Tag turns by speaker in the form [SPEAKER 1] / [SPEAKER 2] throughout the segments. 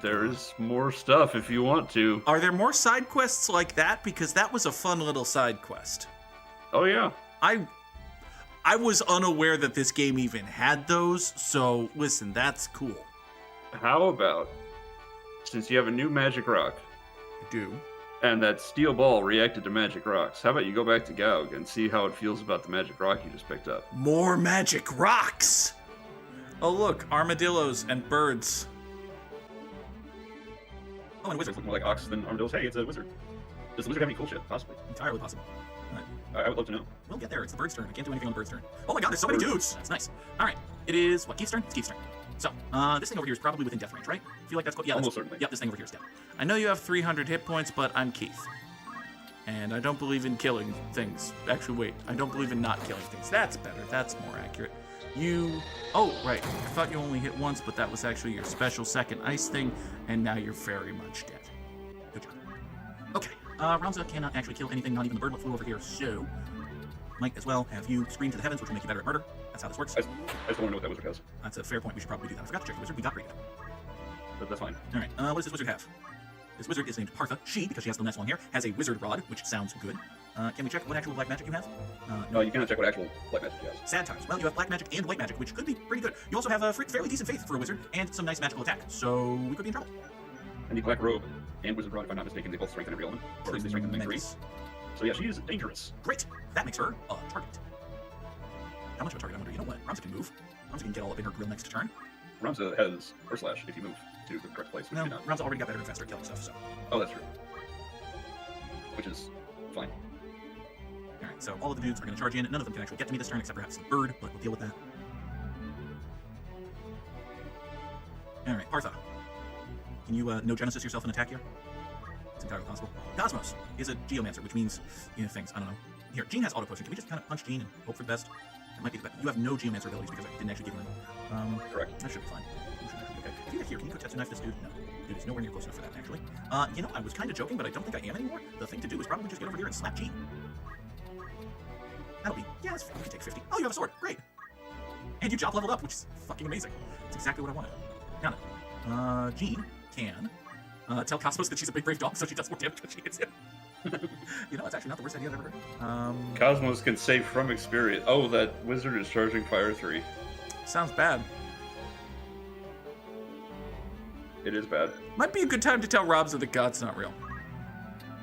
[SPEAKER 1] There's more stuff if you want to.
[SPEAKER 2] Are there more side quests like that? Because that was a fun little side quest.
[SPEAKER 1] Oh, yeah.
[SPEAKER 2] I was unaware that this game even had those, so listen, that's cool.
[SPEAKER 1] How about, since you have a new magic rock,
[SPEAKER 2] I do,
[SPEAKER 1] and that steel ball reacted to magic rocks, how about you go back to Goug and see how it feels about the magic rock you just picked up?
[SPEAKER 2] more magic rocks! Oh look, armadillos and birds.
[SPEAKER 1] Oh, and wizards look more like ox than armadillos. Hey, it's a wizard. Does the wizard have any cool shit? Possibly.
[SPEAKER 2] Entirely possible.
[SPEAKER 1] I would love to know.
[SPEAKER 2] We'll get there. It's the bird's turn. I can't do anything on the bird's turn. Oh my god, there's so many dudes! That's nice. Alright, it is, what, Keith's turn? It's Keith's turn. So, this thing over here is probably within death range, right? I feel like that's... Yeah,
[SPEAKER 1] almost certainly.
[SPEAKER 2] Yep, this thing over here is dead. I know you have 300 hit points, but I'm Keith. And I don't believe in killing things. Actually, wait. I don't believe in not killing things. That's better. That's more accurate. You... Oh, right. I thought you only hit once, but that was actually your special second ice thing, and now you're very much dead. Good job. Okay. Ramza cannot actually kill anything, not even the bird that flew over here, so... Might as well have you scream to the heavens, which will make you better at murder. That's how this works.
[SPEAKER 1] I just want to know what that wizard has.
[SPEAKER 2] That's a fair point. We should probably do that. I forgot to check the wizard. We got rated.
[SPEAKER 1] But that's fine.
[SPEAKER 2] All right. What does this wizard have? This wizard is named Partha. She, because she has the nice long hair, has a wizard rod, which sounds good. Can we check what actual black magic you have?
[SPEAKER 1] No, you cannot check what actual black magic he has.
[SPEAKER 2] Sad times. Well, you have black magic and white magic, which could be pretty good. You also have a fairly decent faith for a wizard and some nice magical attack. So we could be in trouble.
[SPEAKER 1] And the black robe and wizard rod, if I'm not mistaken, they both strengthen every element. Or at least they strengthen them 3. So yeah, she is dangerous.
[SPEAKER 2] Great. That makes her a target. How much of a target? I wonder. You know what? Ramza can move. Ramza can get all up in her grill next turn.
[SPEAKER 1] Ramza has Earth Slash if you move to the correct place.
[SPEAKER 2] No, Ramza already got better and faster at killing stuff, so...
[SPEAKER 1] Oh, that's true. Which is fine.
[SPEAKER 2] Alright, so all of the dudes are going to charge in. None of them can actually get to me this turn, except perhaps the bird, but we'll deal with that. Alright, Partha. Can you no Genesis yourself and attack here? It's entirely possible. Cosmos is a geomancer, which means, you know, things. I don't know. Here, Jean has auto potion. Can we just kind of punch Jean and hope for the best? That might be the best. You have no geomancer abilities because I didn't actually give you any.
[SPEAKER 1] Correct.
[SPEAKER 2] That should be fine. That should actually be okay. If you're here, can you Tetsu knife this dude? No. Dude is nowhere near close enough for that, actually. You know, I was kind of joking, but I don't think I am anymore. The thing to do is probably just get over here and slap Jean. That'll be... Yeah, that's fine. We can take 50. Oh, you have a sword. Great. And you job leveled up, which is fucking amazing. It's exactly what I wanted. Got it. Jean can... tell Cosmos that she's a big brave dog, so she does more damage when she hits him. You know, that's actually not the worst idea I've ever heard.
[SPEAKER 1] Cosmos can save from experience. Oh, that wizard is charging Fire 3.
[SPEAKER 2] Sounds bad.
[SPEAKER 1] It is bad.
[SPEAKER 2] Might be a good time to tell Ramza that God's not real.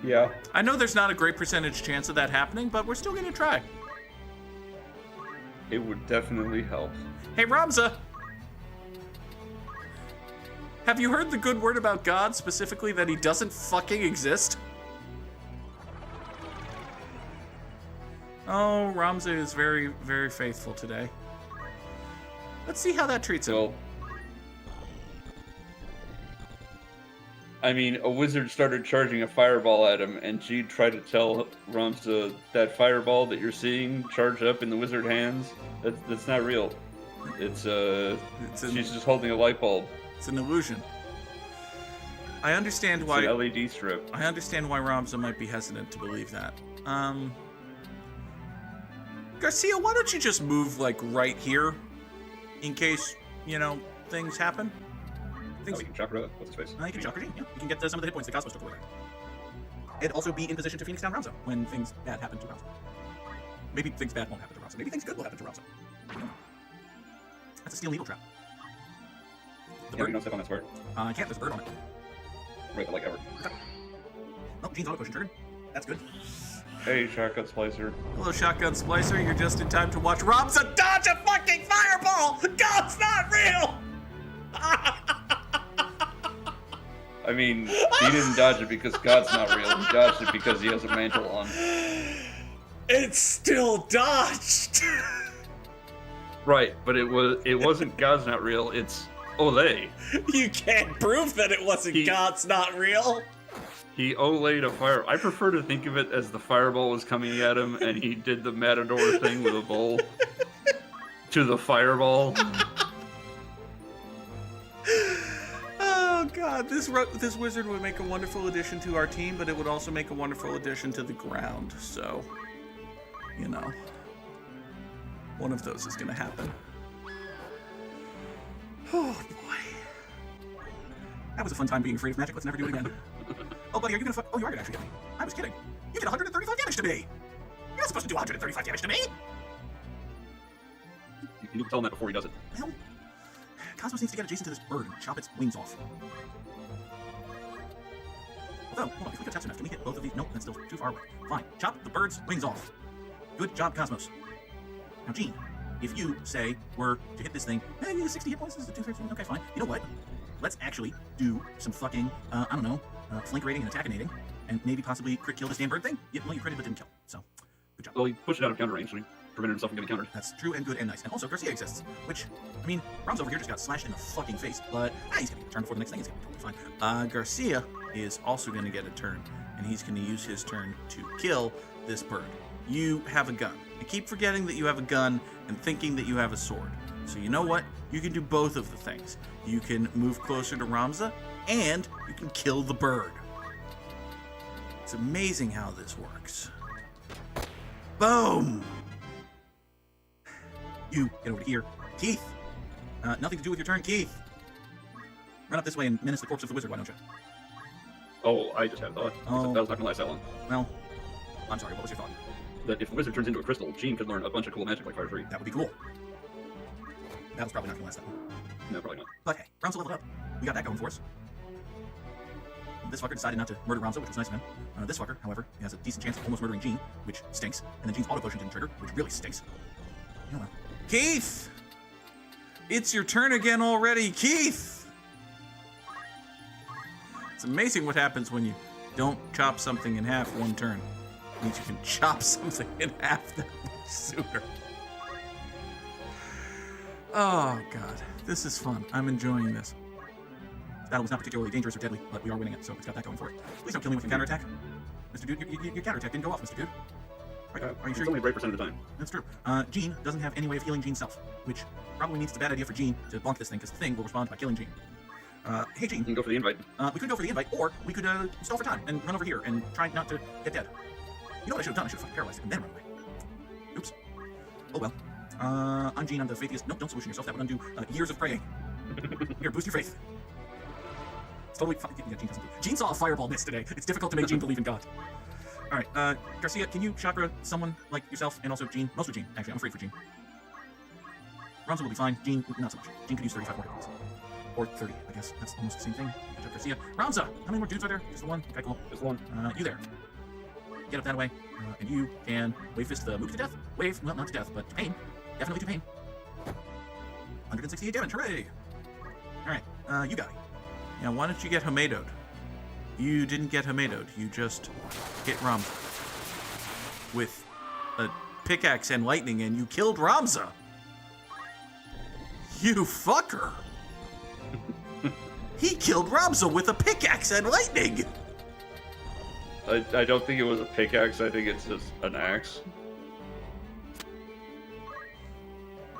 [SPEAKER 1] Yeah.
[SPEAKER 2] I know there's not a great percentage chance of that happening, but we're still gonna try.
[SPEAKER 1] It would definitely help.
[SPEAKER 2] Hey, Ramza! Have you heard the good word about God, specifically that he doesn't fucking exist? Oh, Ramza is very, very faithful today. Let's see how that treats him.
[SPEAKER 1] Well, I mean, a wizard started charging a fireball at him, and she tried to tell Ramza that fireball that you're seeing charged up in the wizard hands, that's not real. She's just holding a light bulb.
[SPEAKER 2] It's an illusion. I understand why...
[SPEAKER 1] It's an LED strip.
[SPEAKER 2] I understand why Ramza might be hesitant to believe that. Garcia, why don't you just move, like, right here? In case, you know, things happen?
[SPEAKER 1] You can chakra. What's his face?
[SPEAKER 2] You can chakra Jean, yeah. You can get some of the hit points that Cosmos took away there. And also be in position to Phoenix down Ramza when things bad happen to Ramza. Maybe things bad won't happen to Ramza. Maybe things good will happen to Ramza. That's a steel needle trap. The bird.
[SPEAKER 1] You don't step on that square.
[SPEAKER 2] I can't. There's a bird on it.
[SPEAKER 1] Right, but like ever.
[SPEAKER 2] Okay. Oh, Jean's auto potion triggered. That's good.
[SPEAKER 1] Hey, Shotgun Splicer.
[SPEAKER 2] Hello, Shotgun Splicer. You're just in time to watch Ramza dodge a fucking fireball! God's not real!
[SPEAKER 1] I mean, he didn't dodge it because God's not real. He dodged it because he has a mantle on.
[SPEAKER 2] It's still dodged!
[SPEAKER 1] Right, but it wasn't God's not real, it's Olay.
[SPEAKER 2] You can't prove that it wasn't God's not real.
[SPEAKER 1] He olayed a fire. I prefer to think of it as the fireball was coming at him and he did the matador thing with a bowl to the fireball.
[SPEAKER 2] Oh god, this wizard would make a wonderful addition to our team, but it would also make a wonderful addition to the ground. So, you know, one of those is gonna happen. Oh boy. That was a fun time being afraid of magic. Let's never do it again. Oh, buddy, are you gonna Oh, you are gonna actually hit me. I was kidding. You did 135 damage to me! You're not supposed to do 135 damage to me!
[SPEAKER 1] You can tell him that before he does it.
[SPEAKER 2] Well, Cosmos needs to get adjacent to this bird and chop its wings off. Although, hold on, if we go fast enough, can we hit both of these? Nope, that's still too far away. Fine, chop the bird's wings off. Good job, Cosmos. Now, Gene, if you, say, were to hit this thing, maybe the 60 hit points is the 213. Okay, fine. You know what? Let's actually do some fucking, I don't know, flank rating and attackinating, and maybe possibly crit kill this damn bird thing. Yeah, well, you critted but didn't kill, so good job.
[SPEAKER 1] Well, he pushed it out of counter range, so he prevented himself from getting countered.
[SPEAKER 2] That's true and good and nice. And also, Garcia exists, which, I mean, Ramza over here just got slashed in the fucking face, but he's gonna get a turn before the next thing. It's gonna be totally fine. Garcia is also gonna get a turn, and he's gonna use his turn to kill this bird. You have a gun. I keep forgetting that you have a gun and thinking that you have a sword. So you know what? You can do both of the things. You can move closer to Ramza, and you can kill the bird. It's amazing how this works. Boom! You, get over here. Keith! Nothing to do with your turn, Keith! Run up this way and menace the corpse of the wizard, why don't you?
[SPEAKER 1] Oh, I just had a thought.
[SPEAKER 2] Oh.
[SPEAKER 1] That was not gonna last that long.
[SPEAKER 2] Well, I'm sorry, what was your thought?
[SPEAKER 1] That if the wizard turns into a crystal, Gene could learn a bunch of cool magic like Fire 3.
[SPEAKER 2] That would be cool. That was probably not going to last that long.
[SPEAKER 1] No, probably not.
[SPEAKER 2] But hey, Ramza leveled up. We got that going for us. This fucker decided not to murder Ramza, which was nice of him. This fucker, however, has a decent chance of almost murdering Gene, which stinks. And then Gene's auto potion didn't trigger, which really stinks. You know what? Keith! It's your turn again already, Keith! It's amazing what happens when you don't chop something in half one turn. It means you can chop something in half that much sooner. Oh, God. This is fun. I'm enjoying this. This battle was not particularly dangerous or deadly, but we are winning it, so it's got that going for it. Please don't kill me with your counterattack. Mr. Dude, your counterattack didn't go off, Mr. Dude. Right, are you sure?
[SPEAKER 1] It's only a great percent of the time.
[SPEAKER 2] That's true. Gene doesn't have any way of healing Gene's self, which probably means it's a bad idea for Gene to bonk this thing, because the thing will respond by killing Gene. Hey, Gene.
[SPEAKER 1] You can go for the invite.
[SPEAKER 2] We could go for the invite, or we could stall for time and run over here and try not to get dead. You know what I should have done? I should have fucking paralyzed it and then run away. Oops. Oh well. I'm Gene, I'm the faithiest. No, don't solution yourself. That would undo years of praying. Here, boost your faith. It's totally fine. Yeah, Gene doesn't. Gene saw a fireball miss today. It's difficult to make Gene believe in God. Alright, Garcia, can you chakra someone like yourself and also Gene? Mostly Gene, actually. I'm afraid for Gene. Ramza will be fine. Gene, not so much. Gene could use 35 more hit points. Or 30, I guess. That's almost the same thing. Good job, Garcia. Ramza! How many more dudes are there? Just the one? Okay, cool.
[SPEAKER 1] Just one.
[SPEAKER 2] You there. Get up that way. And you can wave fist the move to death. Wave, well, not to death, but to pain. Definitely to pain. 168 damage, hooray! Alright, you got it. Now, why don't you get Homedoed? You didn't get Homedoed. You just hit Ramza with a pickaxe and lightning, and you killed Ramza! You fucker! He killed Ramza with a pickaxe and lightning!
[SPEAKER 1] I don't think it was a pickaxe. I think it's just an axe.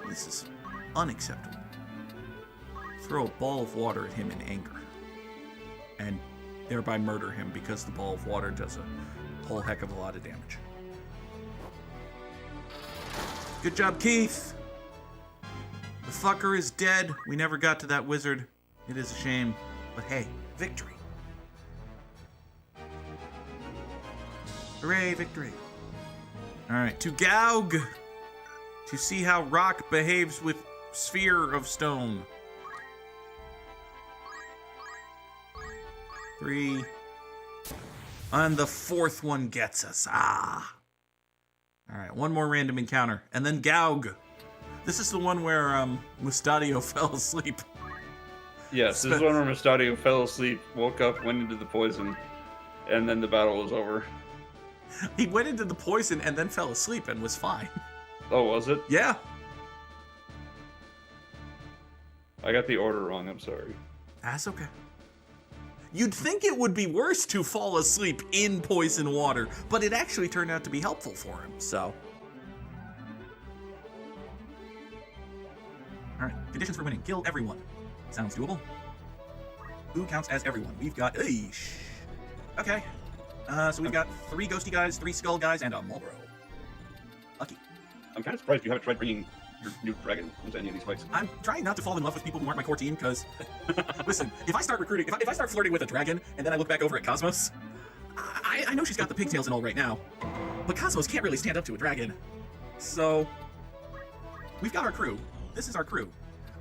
[SPEAKER 2] This is unacceptable. Throw a ball of water at him in anger. And thereby murder him because the ball of water does a whole heck of a lot of damage. Good job, Keith! The fucker is dead. We never got to that wizard. It is a shame. But hey, victory. Hooray, victory. Alright, to Goug! To see how rock behaves with sphere of stone. 3. And the fourth one gets us. Ah! Alright, one more random encounter. And then Goug. This is the one where Mustadio fell asleep.
[SPEAKER 1] Yes, this is one where Mustadio fell asleep, woke up, went into the poison, and then the battle was over.
[SPEAKER 2] He went into the poison and then fell asleep and was fine.
[SPEAKER 1] Oh, was it?
[SPEAKER 2] Yeah.
[SPEAKER 1] I got the order wrong, I'm sorry.
[SPEAKER 2] That's okay. You'd think it would be worse to fall asleep in poison water, but it actually turned out to be helpful for him, so. Alright, conditions for winning. Kill everyone. Sounds doable. Who counts as everyone? We've got... Eesh. Okay. So we've got 3 ghosty guys, 3 skull guys, and a Marlboro. Lucky.
[SPEAKER 1] I'm kind of surprised you haven't tried bringing your new dragon into any of these fights.
[SPEAKER 2] I'm trying not to fall in love with people who aren't my core team, because, listen, if I start recruiting, if I start flirting with a dragon, and then I look back over at Cosmos, I know she's got the pigtails and all right now, but Cosmos can't really stand up to a dragon. So, we've got our crew. This is our crew.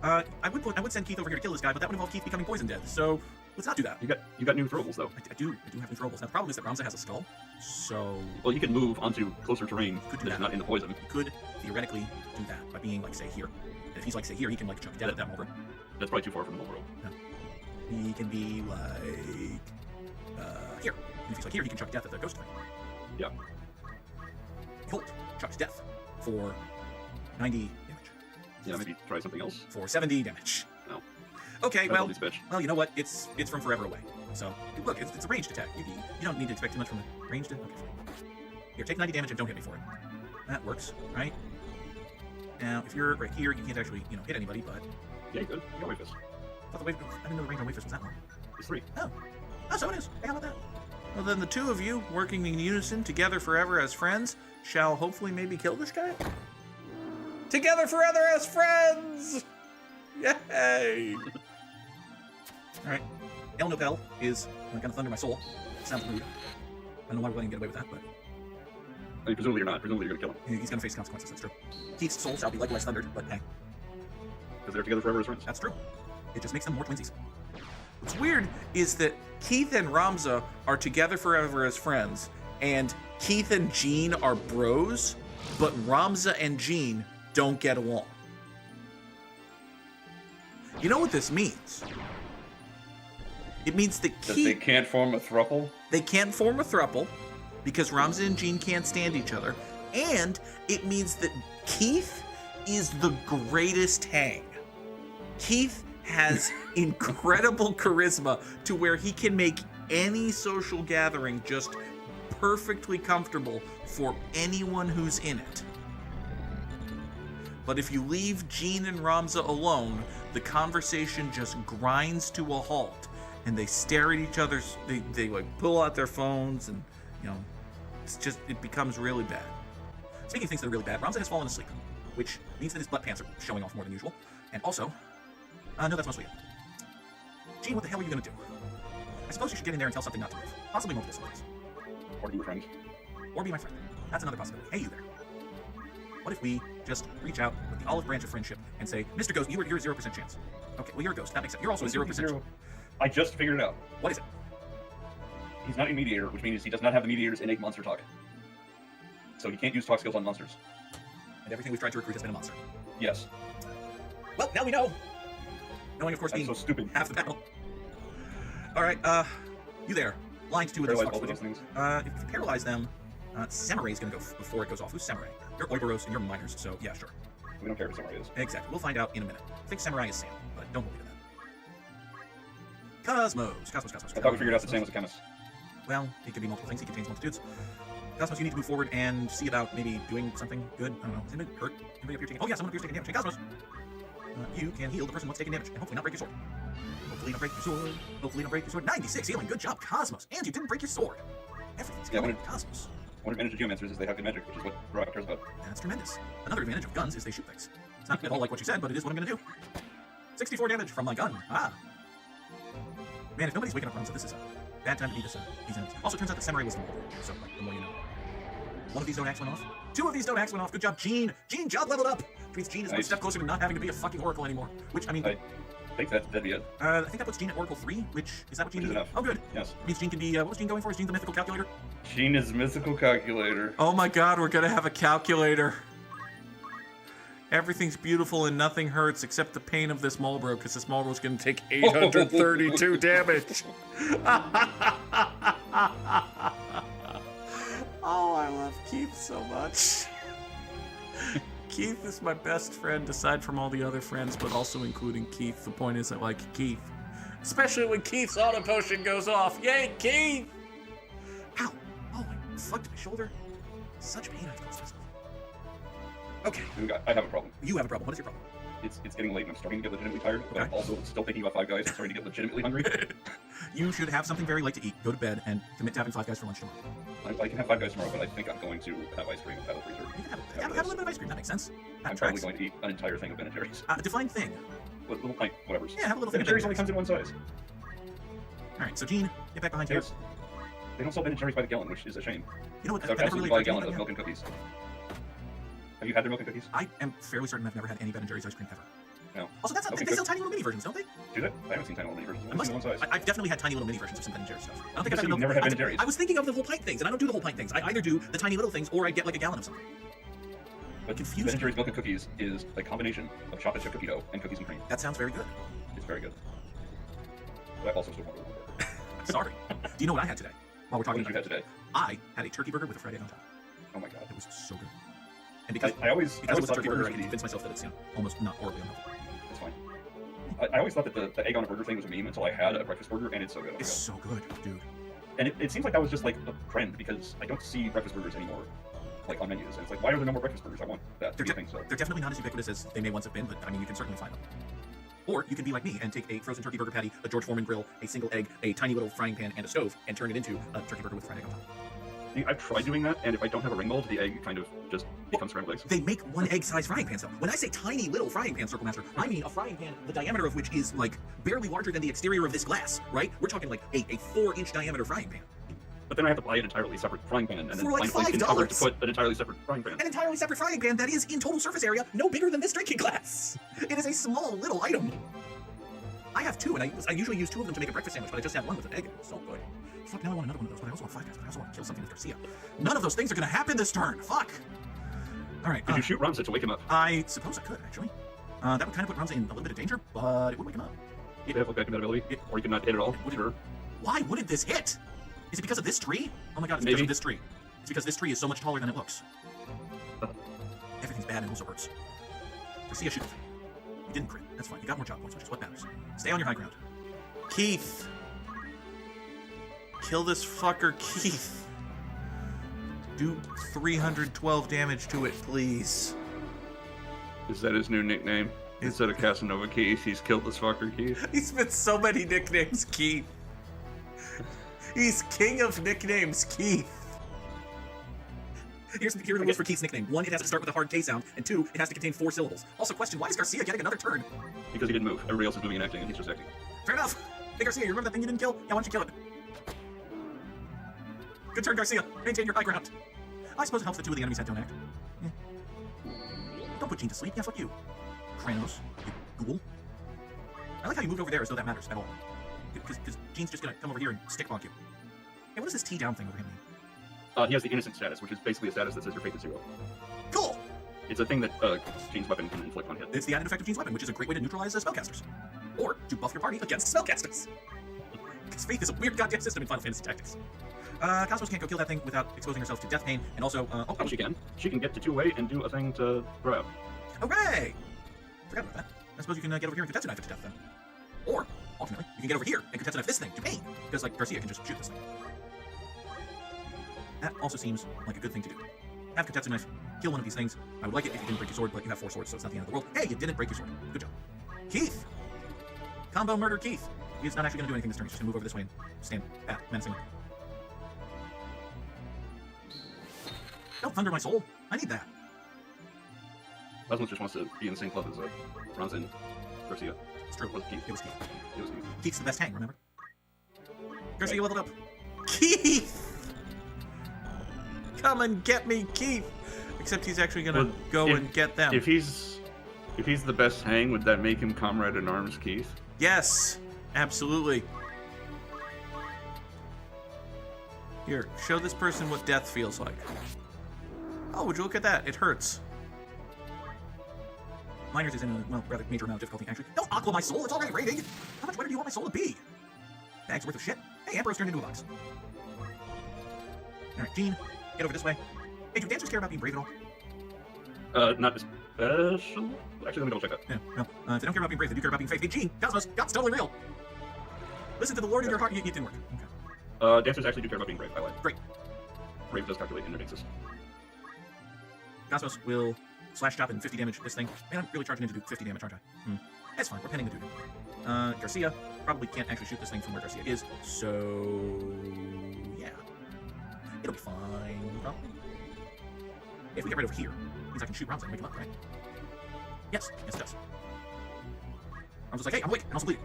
[SPEAKER 2] I would send Keith over here to kill this guy, but that would involve Keith becoming poison dead. So let's not do that.
[SPEAKER 1] You got new throwables though.
[SPEAKER 2] I do have new throwables. Now the problem is that Ramza has a skull, so
[SPEAKER 1] well you can move onto closer terrain that's not in the poison.
[SPEAKER 2] You could theoretically do that by being like say here. And if he's like say here, he can like chuck dead at that Mulbro.
[SPEAKER 1] That's probably too far from the world.
[SPEAKER 2] No. He can be like here. And if he's like here, he can chuck death at the ghost thing.
[SPEAKER 1] Yeah.
[SPEAKER 2] Colt chucks death for 90 damage.
[SPEAKER 1] Yeah, maybe try something else.
[SPEAKER 2] For 70 damage.
[SPEAKER 1] No.
[SPEAKER 2] Okay, well,
[SPEAKER 1] well,
[SPEAKER 2] you know what? It's from forever away. So, look, it's a ranged attack. You don't need to expect too much from a ranged attack. Okay, here, take 90 damage and don't hit me for it. That works, right? Now, if you're right here, you can't actually, hit anybody, but...
[SPEAKER 1] Yeah, you could. You got wave fist.
[SPEAKER 2] I didn't know the range on wave fist was that long.
[SPEAKER 1] It's 3.
[SPEAKER 2] Oh, so it is. Hey, how about that? Well, then the two of you, working in unison, together forever as friends, shall hopefully maybe kill this guy? Together forever as friends! Yay! Alright. El Nopel is gonna thunder my soul. Sounds rude. I don't know why we're letting him get away with that, but...
[SPEAKER 1] I mean, presumably you're not. Presumably you're gonna kill him.
[SPEAKER 2] He's gonna face consequences, that's true. Keith's soul shall be likewise thundered, but hey.
[SPEAKER 1] Because they're together forever as friends.
[SPEAKER 2] That's true. It just makes them more twinsies. What's weird is that Keith and Ramza are together forever as friends, and Keith and Jean are bros, but Ramza and Jean don't get along. You know what this means? It means that Keith...
[SPEAKER 1] They can't form a throuple?
[SPEAKER 2] They can't form a throuple, because Ramza and Jean can't stand each other, and it means that Keith is the greatest hang. Keith has incredible charisma to where he can make any social gathering just perfectly comfortable for anyone who's in it. But if you leave Jean and Ramza alone, the conversation just grinds to a halt, and they stare at each other. They like pull out their phones, and it becomes really bad. Speaking of things that are really bad, Ramza has fallen asleep, which means that his butt pants are showing off more than usual. And also, no, that's mostly it. Jean, what the hell are you gonna do? I suppose you should get in there and tell something not to move. Possibly multiple stories.
[SPEAKER 1] Or be your friend.
[SPEAKER 2] Or be my friend. That's another possibility. Hey, you there. What if we just reach out with the olive branch of friendship and say, Mr. Ghost, you're a 0% chance. Okay, well, you're a ghost. That makes sense. You're also a 0% chance.
[SPEAKER 1] I just figured it out.
[SPEAKER 2] What is it?
[SPEAKER 1] He's not a mediator, which means he does not have the mediator's innate monster talk. So he can't use talk skills on monsters.
[SPEAKER 2] And everything we've tried to recruit has been a monster.
[SPEAKER 1] Yes.
[SPEAKER 2] Well, now we know. Knowing, of course, being
[SPEAKER 1] so stupid.
[SPEAKER 2] half the battle. Alright, you there. Blind two of these
[SPEAKER 1] both of those things.
[SPEAKER 2] If you paralyze them, Samurai is going to go before it goes off. Who's Samurai? You're Oiberos and you're miners, so yeah, sure.
[SPEAKER 1] We don't care who Samurai is.
[SPEAKER 2] Exactly. We'll find out in a minute. I think Samurai is Sam, but don't believe that. Cosmos. I
[SPEAKER 1] thought we figured out that Sam was a chemist.
[SPEAKER 2] Well, he could be multiple things. He contains multitudes. Cosmos, you need to move forward and see about maybe doing something good. I don't know. Is anybody hurt? Anybody up here taking... Oh, yeah, someone up here's taking damage. Hey, Cosmos! You can heal the person what's taking damage, and hopefully not break your sword. Hopefully not break your sword. Hopefully not break your sword. 96 healing. Good job, Cosmos. And you didn't break your sword. Everything's good. Cosmos.
[SPEAKER 1] One advantage of geomancers is they have good magic, which is what Rock cares about.
[SPEAKER 2] That's tremendous. Another advantage of guns is they shoot things. It's not at all like what you said, but it is what I'm going to do. 64 damage from my gun. Ah. Man, if nobody's waking up from, so this is a bad time to beat these enemies. Also, it turns out that Samurai was the more, so the more you know. One of these Dodax went off. 2 of these Dodax went off. Good job, Jean. Jean, job leveled up. Which means Jean is one step closer to not having to be a fucking Oracle anymore. Which, I mean...
[SPEAKER 1] I think that'd be it.
[SPEAKER 2] I think that puts Jean at Oracle 3, which... Is that what Jean needs? Oh, good.
[SPEAKER 1] Yes.
[SPEAKER 2] It means Jean can be... what was Jean going for? Is Jean the mythical calculator?
[SPEAKER 1] Jean is mythical calculator.
[SPEAKER 2] Oh my god, we're gonna have a calculator. Everything's beautiful and nothing hurts except the pain of this Mulbro, because this Mulbro's gonna take 832 damage. Oh, I love Keith so much. Keith is my best friend, aside from all the other friends, but also including Keith. The point is I like Keith. Especially when Keith's auto potion goes off. Yay, Keith! Ow! Oh, I fucked my shoulder. Such pain I've caused myself. Okay.
[SPEAKER 1] I have a problem.
[SPEAKER 2] You have a problem. What is your problem?
[SPEAKER 1] It's getting late and I'm starting to get legitimately tired, but I'm also still thinking about 5 Guys and starting to get legitimately hungry.
[SPEAKER 2] You should have something very light to eat, go to bed, and commit to having 5 Guys for lunch tomorrow.
[SPEAKER 1] I can have 5 Guys tomorrow, but I think I'm going to have ice cream at Battle Freezer.
[SPEAKER 2] You can have a little bit of ice cream, that makes sense.
[SPEAKER 1] I'm probably going to eat an entire thing of Ben & Jerry's.
[SPEAKER 2] Define thing.
[SPEAKER 1] Little pint, whatever's.
[SPEAKER 2] Yeah, have a little thing
[SPEAKER 1] Ben
[SPEAKER 2] of
[SPEAKER 1] & Jerry's only comes in one size.
[SPEAKER 2] Alright, so Gene, get back behind here.
[SPEAKER 1] They don't sell Ben & Jerry's by the gallon, which is a shame.
[SPEAKER 2] You know what?
[SPEAKER 1] I would absolutely buy a gallon of milk and cookies. Have you had their milk and cookies?
[SPEAKER 2] I am fairly certain I've never had any Ben & Jerry's ice cream ever.
[SPEAKER 1] No.
[SPEAKER 2] Also, that's not, they sell tiny little mini versions, don't they?
[SPEAKER 1] Do they? I haven't seen tiny little mini versions. I've only seen one size.
[SPEAKER 2] I've definitely had tiny little mini versions of some Ben & Jerry's stuff. I don't think I've
[SPEAKER 1] never had Ben & Jerry's.
[SPEAKER 2] I was thinking of the whole pint things, and I don't do the whole pint things. I either do the tiny little things, or I get like a gallon of something.
[SPEAKER 1] But Ben & Jerry's milk and cookies is a combination of chocolate chip cookie dough and cookies and cream.
[SPEAKER 2] That sounds very good.
[SPEAKER 1] It's very good. But I also still want to order.
[SPEAKER 2] Sorry. Do you know what I had today? While we're talking
[SPEAKER 1] What did you have today?
[SPEAKER 2] I had a turkey burger with a fried egg on top.
[SPEAKER 1] Oh my god.
[SPEAKER 2] It was so good. And because
[SPEAKER 1] I always
[SPEAKER 2] it was a
[SPEAKER 1] thought
[SPEAKER 2] turkey
[SPEAKER 1] the
[SPEAKER 2] burger,
[SPEAKER 1] burger
[SPEAKER 2] I can convince myself that it's almost not horribly unhealthy.
[SPEAKER 1] It's fine. I always thought that the egg on a burger thing was a meme until I had a breakfast burger, and it's so good.
[SPEAKER 2] It's so good, dude.
[SPEAKER 1] And it seems like that was just like a trend, because I don't see breakfast burgers anymore, like on menus. And it's like, why are there no more breakfast burgers? I want that.
[SPEAKER 2] They're definitely not as ubiquitous as they may once have been, but I mean, you can certainly find them. Or you can be like me and take a frozen turkey burger patty, a George Foreman grill, a single egg, a tiny little frying pan, and a stove, and turn it into a turkey burger with fried egg on top.
[SPEAKER 1] I've tried doing that, and if I don't have a ring mold, the egg kind of just becomes scrambled eggs.
[SPEAKER 2] They make one egg size frying pans though. When I say tiny little frying pan, CirclMastr, I mean a frying pan the diameter of which is like barely larger than the exterior of this glass, right? We're talking like a 4-inch diameter frying pan.
[SPEAKER 1] But then I have to buy an entirely separate frying pan, and then
[SPEAKER 2] For like
[SPEAKER 1] find a place in color to
[SPEAKER 2] $5.
[SPEAKER 1] put an entirely separate frying pan.
[SPEAKER 2] An entirely separate frying pan that is, in total surface area, no bigger than this drinking glass. It is a small little item. I have two, and I usually use two of them to make a breakfast sandwich, but I just had one with an egg, and it was so good. Fuck, now I want another one of those, but I also want 5 guys, but I also want to kill something with Garcia. None of those things are going to happen this turn. Fuck. All right.
[SPEAKER 1] Could you shoot Ramza to wake him up?
[SPEAKER 2] I suppose I could, actually. That would kind of put Ramza in a little bit of danger, but it would wake him up.
[SPEAKER 1] They have back compatibility, or you could not hit at all. Sure.
[SPEAKER 2] Why wouldn't this hit? Is it because of this tree? Oh my god, it's
[SPEAKER 1] Maybe.
[SPEAKER 2] because of this tree. It's because this tree is so much taller than it looks. Everything's bad and also hurts. Garcia, shoot. You didn't crit. That's fine. You got more job points, which is what matters. Stay on your high ground. Keith! Kill this fucker, Keith. Do 312 damage to it, please.
[SPEAKER 1] Is that his new nickname? Instead of Casanova Keith, he's killed this fucker Keith.
[SPEAKER 2] He's been so many nicknames, Keith. He's king of nicknames, Keith. Here are the rules for Keith's nickname. 1, it has to start with a hard K sound, and 2, it has to contain 4 syllables. Also, question, why is Garcia getting another turn?
[SPEAKER 1] Because he didn't move. Everybody else is moving and acting, and he's just acting.
[SPEAKER 2] Fair enough. Hey, Garcia, you remember that thing you didn't kill? Yeah, why don't you kill it? Good turn, Garcia. Maintain your high ground. I suppose it helps that 2 of the enemies had don't act. Yeah. Don't put Gene to sleep. Yeah, fuck you. Kranos, you ghoul. I like how you moved over there as though that matters at all. Because Gene's just gonna come over here and stick bonk you. Hey, what does this T down thing over here mean?
[SPEAKER 1] He has the innocent status, which is basically a status that says your faith is 0.
[SPEAKER 2] Cool!
[SPEAKER 1] It's a thing that Gene's weapon can inflict on hit.
[SPEAKER 2] It's the added effect of Gene's weapon, which is a great way to neutralize spellcasters. Or to buff your party against spellcasters. Because faith is a weird goddamn system in Final Fantasy Tactics. Cosmos can't go kill that thing without exposing herself to death pain, and also,
[SPEAKER 1] Oh, she can. She can get to 2-way and do a thing to grab.
[SPEAKER 2] Hooray! Forgot about that. I suppose you can get over here and Katetsu knife it to death then. Or, ultimately, you can get over here and Katetsu knife this thing to pain, because, like, Garcia can just shoot this thing. That also seems like a good thing to do. Have Katetsu knife, kill one of these things. I would like it if you didn't break your sword, but you have 4 swords, so it's not the end of the world. Hey, you didn't break your sword. Good job. Keith! Combo murder Keith. He's not actually going to do anything this turn. He's just going to move over this way and stand back, menacing. Don't thunder my soul. I need that.
[SPEAKER 1] Cosmos just wants to be in the same club as Ramza and Garcia.
[SPEAKER 2] It's true.
[SPEAKER 1] It was Keith.
[SPEAKER 2] It was Keith.
[SPEAKER 1] It was Keith.
[SPEAKER 2] Keith's the best hang, remember? Garcia leveled up. Keith! Come and get me, Keith! Except he's actually gonna go and get them.
[SPEAKER 1] If he's the best hang, would that make him comrade in arms, Keith?
[SPEAKER 2] Yes! Absolutely. Here, show this person what death feels like. Oh, would you look at that? It hurts. Miners is in a, well, rather major amount of difficulty, actually. Don't aqua my soul, it's already raining! How much better do you want my soul to be? Bag's worth of shit. Hey, Emperor's turned into a box. Alright, Gene, get over this way. Hey, do dancers care about being brave at all?
[SPEAKER 1] Not especially. Actually, let me double check that.
[SPEAKER 2] Yeah, no. If they don't care about being brave, they do care about being faith. Hey, Gene, Cosmos, God's totally real! Listen to the Lord in your heart. It didn't work. Okay.
[SPEAKER 1] Dancers actually do care about being brave. I lied.
[SPEAKER 2] Great.
[SPEAKER 1] Brave does calculate in their basis.
[SPEAKER 2] Cosmos will slash chop and 50 damage this thing. Man, I'm really charging in to do 50 damage, aren't I? That's fine. We're penning the dude. Garcia probably can't actually shoot this thing from where Garcia is, so yeah. It'll be fine, probably. If we get right over here, means I can shoot Ramza and wake him up, right? Yes, it does. Ramza's like, hey, I'm awake, and also bleeding.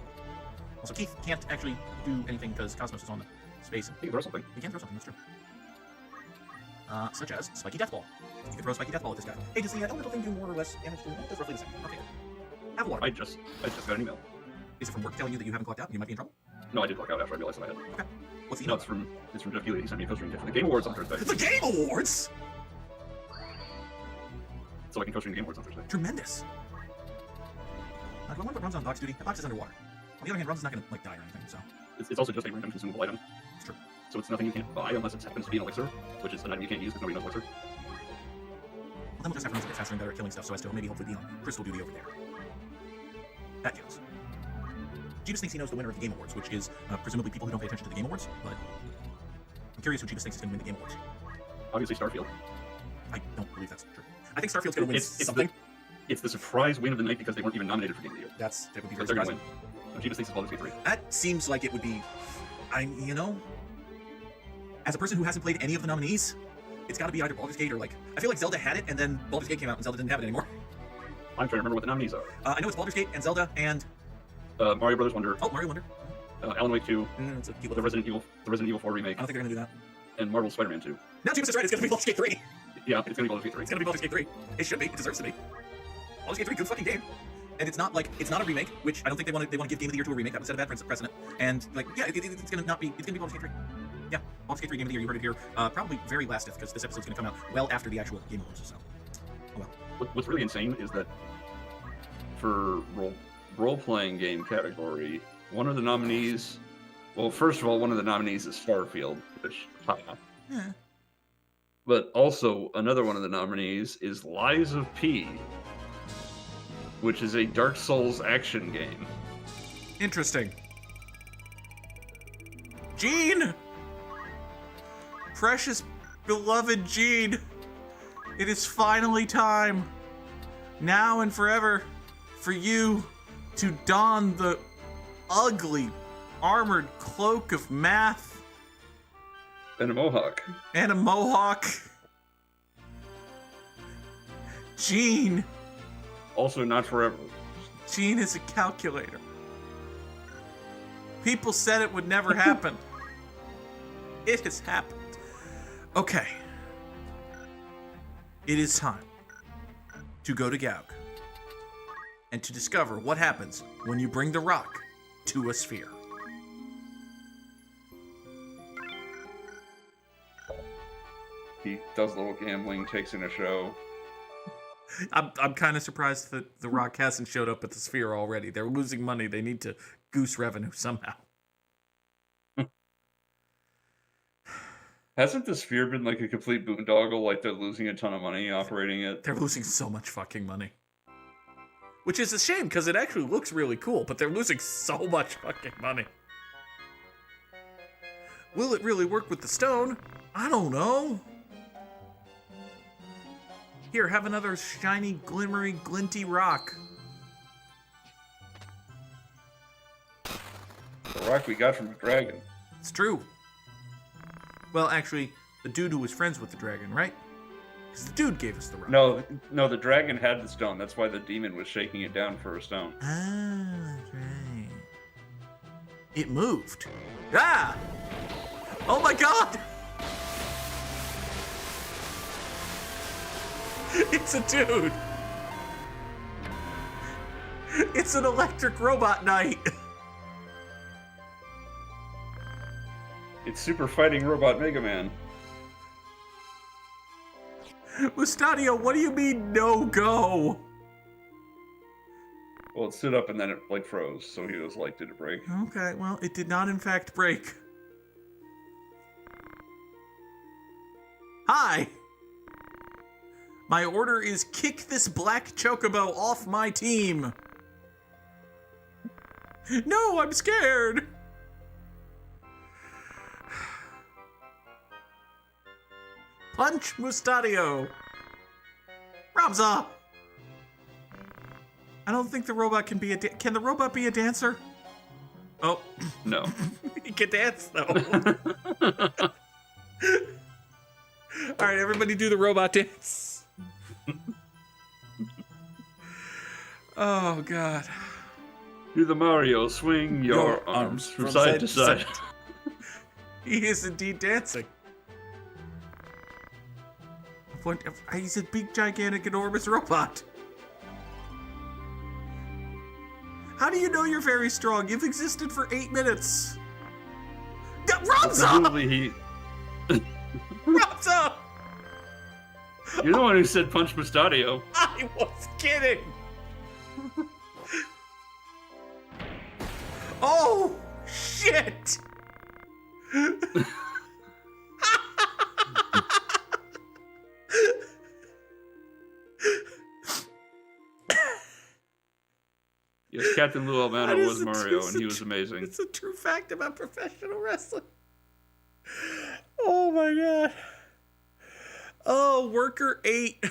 [SPEAKER 2] Also, Keith can't actually do anything because Cosmos is on the space.
[SPEAKER 1] He can throw something.
[SPEAKER 2] He can throw something, that's true. Such as Spiky Death Ball. You can throw a Spiky Death Ball at this guy. Hey, does the elemental thing do more or less damage to him? It does roughly the same. Okay. Have water.
[SPEAKER 1] I just got an email.
[SPEAKER 2] Is it from work telling you that you haven't clocked out and you might be in trouble?
[SPEAKER 1] No, I did clock out after I realized that I had.
[SPEAKER 2] Okay. What's the
[SPEAKER 1] No,
[SPEAKER 2] email?
[SPEAKER 1] it's from Jeff Healy. He sent me a co-stream gift for the Game Awards on Thursday.
[SPEAKER 2] The Game Awards?
[SPEAKER 1] So I can co-stream the Game Awards on Thursday.
[SPEAKER 2] Tremendous. Do I want to put Ramza on box duty? The box is underwater. On the other hand, Ramza's not going to like die or anything, so.
[SPEAKER 1] It's also just a random consumable item.
[SPEAKER 2] It's true.
[SPEAKER 1] So it's nothing you can't buy unless it happens to be an elixir, which is an item you can't use because nobody knows elixir.
[SPEAKER 2] Well, then we'll just have Ramza get faster and better at killing stuff so as to maybe hopefully be on crystal duty over there. That counts. Jeebus thinks he knows the winner of the Game Awards, which is presumably people who don't pay attention to the Game Awards, but I'm curious who Jeebus thinks is going to win the Game Awards.
[SPEAKER 1] Obviously Starfield.
[SPEAKER 2] I don't believe that's true. I think Starfield's going to win something.
[SPEAKER 1] It's the surprise win of the night because they weren't even nominated for Game of the Year.
[SPEAKER 2] That would be very
[SPEAKER 1] But they're going to
[SPEAKER 2] surprising.
[SPEAKER 1] win. Jeebus thinks it's Baldur's Gate 3.
[SPEAKER 2] That seems like it would be, as a person who hasn't played any of the nominees, it's got to be either Baldur's Gate or like, I feel like Zelda had it and then Baldur's Gate came out and Zelda didn't have it anymore.
[SPEAKER 1] I'm trying to remember what the nominees are.
[SPEAKER 2] I know it's Baldur's Gate and Zelda and
[SPEAKER 1] Mario Brothers Wonder,
[SPEAKER 2] Mario Wonder.
[SPEAKER 1] Alan Wake 2,
[SPEAKER 2] It's a cute
[SPEAKER 1] the
[SPEAKER 2] little
[SPEAKER 1] Resident Evil 4 remake,
[SPEAKER 2] I don't think they're going to do that.
[SPEAKER 1] and Marvel's Spider-Man 2.
[SPEAKER 2] Now Jeebus is right, it's going to be Baldur's Gate 3.
[SPEAKER 1] Yeah, it's going to be Baldur's Gate 3.
[SPEAKER 2] It's going to be Baldur's Gate 3. It should be. It deserves to be. Baldur's Gate 3, good fucking game. And it's not a remake, which I don't think they want to give Game of the Year to a remake. That would set a bad precedent. And like, yeah, it's going to not be. It's going to be Baldur's Gate 3. Yeah, Baldur's Gate 3 Game of the Year. You heard it here. Probably very last because this episode's going to come out well after the actual Game Awards. So, oh well.
[SPEAKER 1] What's really insane is that for role-playing game category, one of the nominees. Well, first of all, one of the nominees is Starfield, which.
[SPEAKER 2] Yeah.
[SPEAKER 1] But also, another one of the nominees is Lies of P, which is a Dark Souls action game.
[SPEAKER 2] Interesting. Gene! Precious, beloved Gene. It is finally time, now and forever, for you to don the ugly, armored cloak of math
[SPEAKER 1] And a mohawk.
[SPEAKER 2] and a mohawk. Gene.
[SPEAKER 1] Also not forever.
[SPEAKER 2] Gene is a calculator. People said it would never happen. It has happened. Okay. It is time to go to Goug and to discover what happens when you bring the rock to a sphere.
[SPEAKER 1] He does a little gambling, takes in a show.
[SPEAKER 2] I'm kind of surprised that the rock hasn't showed up at the sphere already. They're losing money. They need to goose revenue somehow.
[SPEAKER 1] Hasn't the sphere been like a complete boondoggle, like they're losing a ton of money operating it?
[SPEAKER 2] They're losing so much fucking money. Which is a shame, because it actually looks really cool, but they're losing so much fucking money. Will it really work with the stone? I don't know. Here, have another shiny, glimmery, glinty rock.
[SPEAKER 1] The rock we got from the dragon.
[SPEAKER 2] It's true. Well, actually, the dude who was friends with the dragon, right? Because the dude gave us the rock.
[SPEAKER 1] No, the dragon had the stone. That's why the demon was shaking it down for a stone.
[SPEAKER 2] Ah, that's right. It moved. Ah! Oh my god! It's a dude! It's an electric robot knight!
[SPEAKER 1] It's Super Fighting Robot Mega Man.
[SPEAKER 2] Mustadio, what do you mean no go?
[SPEAKER 1] Well, it stood up and then it like froze, so he was like, did it break?
[SPEAKER 2] Okay, well, it did not in fact break. Hi! My order is kick this black chocobo off my team. No, I'm scared. Punch Mustadio. Ramza. I don't think the robot can be a can the robot be a dancer? Oh.
[SPEAKER 1] No.
[SPEAKER 2] He can dance though. All right, everybody do the robot dance. Oh, God.
[SPEAKER 1] Do the Mario, swing your arms from side to side.
[SPEAKER 2] He is indeed dancing. He's a big, gigantic, enormous robot. How do you know you're very strong? You've existed for 8 minutes. Ramza!
[SPEAKER 1] Presumably he...
[SPEAKER 2] Ramza!
[SPEAKER 1] You're the one who said punch Mustadio.
[SPEAKER 2] I was kidding. Oh, shit!
[SPEAKER 1] Yes, Captain Lou Albano was Mario, and he was amazing.
[SPEAKER 2] It's a true fact about professional wrestling. Oh my god. Oh, Worker 8.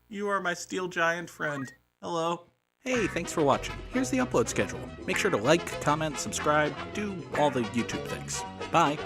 [SPEAKER 2] You are my steel giant friend. Hello. Hey, thanks for watching. Here's the upload schedule. Make sure to like, comment, subscribe, do all the YouTube things. Bye.